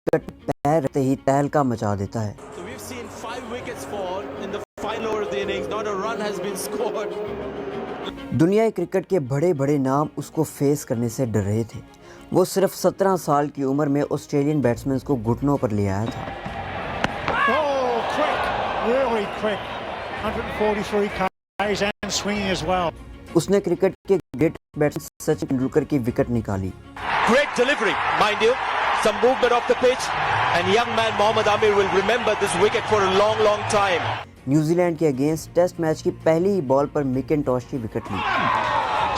Wicket पैर रखते ही तहलका मचा देता है। So we've seen 5 wickets fall in the final over of the innings. Not a run has been scored. दुनिया क्रिकेट के बड़े बड़े नाम उसको फेस करने से डर रहे थे। वो सिर्फ 17 साल की उम्र में ऑस्ट्रेलियन बैट्समैन को घुटनों पर ले आया था। Oh, quick, really quick. 143 k's and swinging as well. उसने क्रिकेट के ग्रेट बैट्समैन सचिन तेंदुलकर की विकेट निकाली। Great delivery, mind you. Some movement off the pitch, and young man Mohammad Amir will remember this wicket for a long, long time. New Zealand के against test match की पहली ही ball पर McIntosh की wicket ली।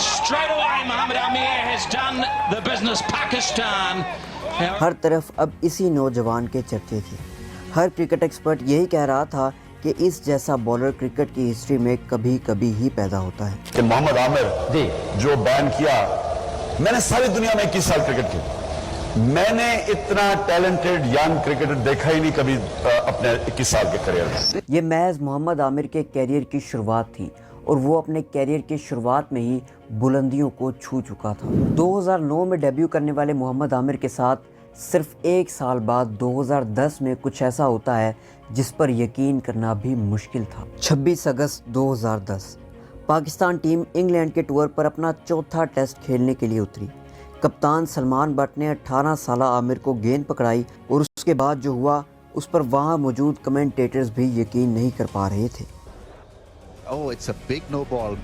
Straight away, Mohammad Amir has done the business. Pakistan. हर तरफ अब इसी नौजवान के चर्चे थे। हर क्रिकेट एक्सपर्ट यही कह रहा था कि इस जैसा बॉलर क्रिकेट की हिस्ट्री में कभी कभी ही पैदा होता है। कि मोहम्मद आमिर जो बैन किया, मैंने सारी दुनिया में 21 साल क्रिकेट की, मैंने इतना टैलेंटेड यंग क्रिकेटर देखा ही नहीं कभी अपने 21 साल के करियर में। ये महज मोहम्मद आमिर के कैरियर की शुरुआत थी और वो अपने कैरियर की शुरुआत में ही बुलंदियों को छू चुका था। 2009 में डेब्यू करने वाले मोहम्मद आमिर के साथ सिर्फ एक साल बाद 2010 में कुछ ऐसा होता है जिस पर यकीन करना भी मुश्किल था। 26 अगस्त 2010 पाकिस्तान टीम इंग्लैंड के टूर पर अपना चौथा टेस्ट खेलने के लिए उतरी। कप्तान सलमान बट ने 18 साल आमिर को गेंद पकड़ाई और उसके बाद जो हुआ उस पर वहां मौजूद कमेंटेटर्स भी यकीन नहीं कर पा रहे थे। Oh, it's a big no ball.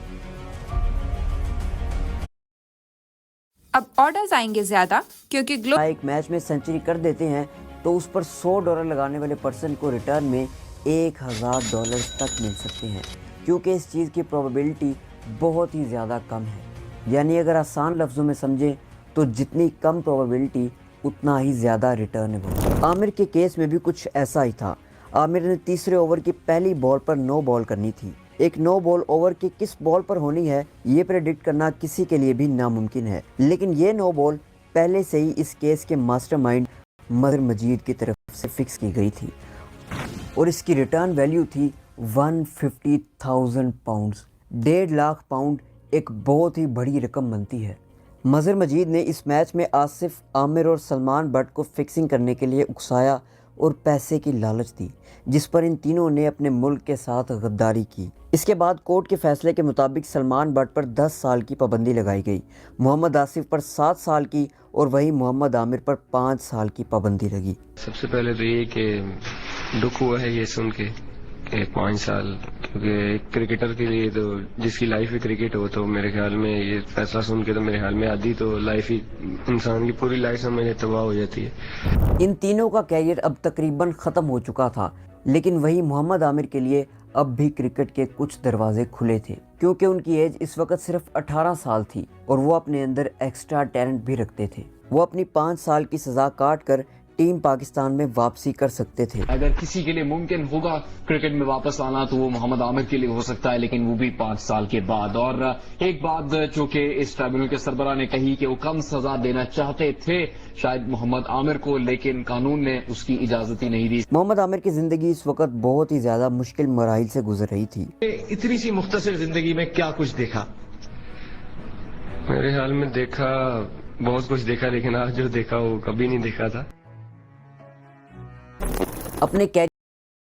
अब ऑर्डर्स आएंगे ज्यादा क्योंकि एक मैच में सेंचुरी कर देते हैं तो उस पर $100 लगाने वाले पर्सन को रिटर्न में $1000 तक मिल सकते हैं, क्योंकि इस चीज़ की प्रोबेबिलिटी बहुत ही ज़्यादा कम है। यानी अगर आसान लफ्ज़ों में समझें तो जितनी कम प्रोबेबिलिटी उतना ही ज़्यादा रिटर्नेबल। आमिर के केस में भी कुछ ऐसा ही था। आमिर ने तीसरे ओवर की पहली बॉल पर नो बॉल करनी थी। एक नो बॉल ओवर की किस बॉल पर होनी है ये प्रेडिक्ट करना किसी के लिए भी नामुमकिन है, लेकिन ये नो बॉल पहले से ही इस केस के मास्टरमाइंड मजहर मजीद की तरफ से फिक्स की गई थी और इसकी रिटर्न वैल्यू थी 150,000 पाउंड्स। 1.5 लाख पाउंड एक बहुत ही बड़ी रकम बनती है। मजहर मजीद ने इस मैच में आसिफ, आमिर और सलमान बट को फिक्सिंग करने के लिए उकसाया और पैसे की लालच दी, जिस पर इन तीनों ने अपने मुल्क के साथ गद्दारी की। इसके बाद कोर्ट के फैसले के मुताबिक सलमान बट पर 10 साल की पाबंदी लगाई गई, मोहम्मद आसिफ पर 7 साल की और वहीं मोहम्मद आमिर पर 5 साल की पाबंदी लगी। सबसे पहले तो ये कि दुख हुआ है ये सुन के कि 5 साल, क्योंकि एक क्रिकेटर के लिए तो जिसकी लाइफ ही क्रिकेट हो तो मेरे ख्याल में ये फैसला सुन के तो मेरे ख्याल में आधी तो लाइफ ही इंसान की पूरी लाइफ समझ तबाह हो जाती है। इन तीनों का कैरियर अब तकरीबन ख़त्म हो चुका था, लेकिन वहीं मोहम्मद आमिर के लिए अब भी क्रिकेट के कुछ दरवाजे खुले थे, क्योंकि उनकी एज इस वक्त सिर्फ 18 साल थी और वो अपने अंदर एक्स्ट्रा टैलेंट भी रखते थे। वो अपनी 5 साल की सज़ा काट कर टीम पाकिस्तान में वापसी कर सकते थे। अगर किसी के लिए मुमकिन होगा क्रिकेट में वापस आना तो वो मोहम्मद आमिर के लिए हो सकता है, लेकिन वो भी 5 साल के बाद। और एक बात जो कि इस ट्राइब्यूनल के सरबराह ने कही कि वो कम सजा देना चाहते थे शायद मोहम्मद आमिर को, लेकिन कानून ने उसकी इजाजत ही नहीं दी। मोहम्मद आमिर की जिंदगी इस वक्त बहुत ही ज्यादा मुश्किल मराहिल से गुजर रही थी। इतनी सी मुख्तसर जिंदगी में क्या कुछ देखा? मेरे ख्याल में देखा बहुत कुछ देखा, लेकिन आज जो देखा वो कभी नहीं देखा था। अपने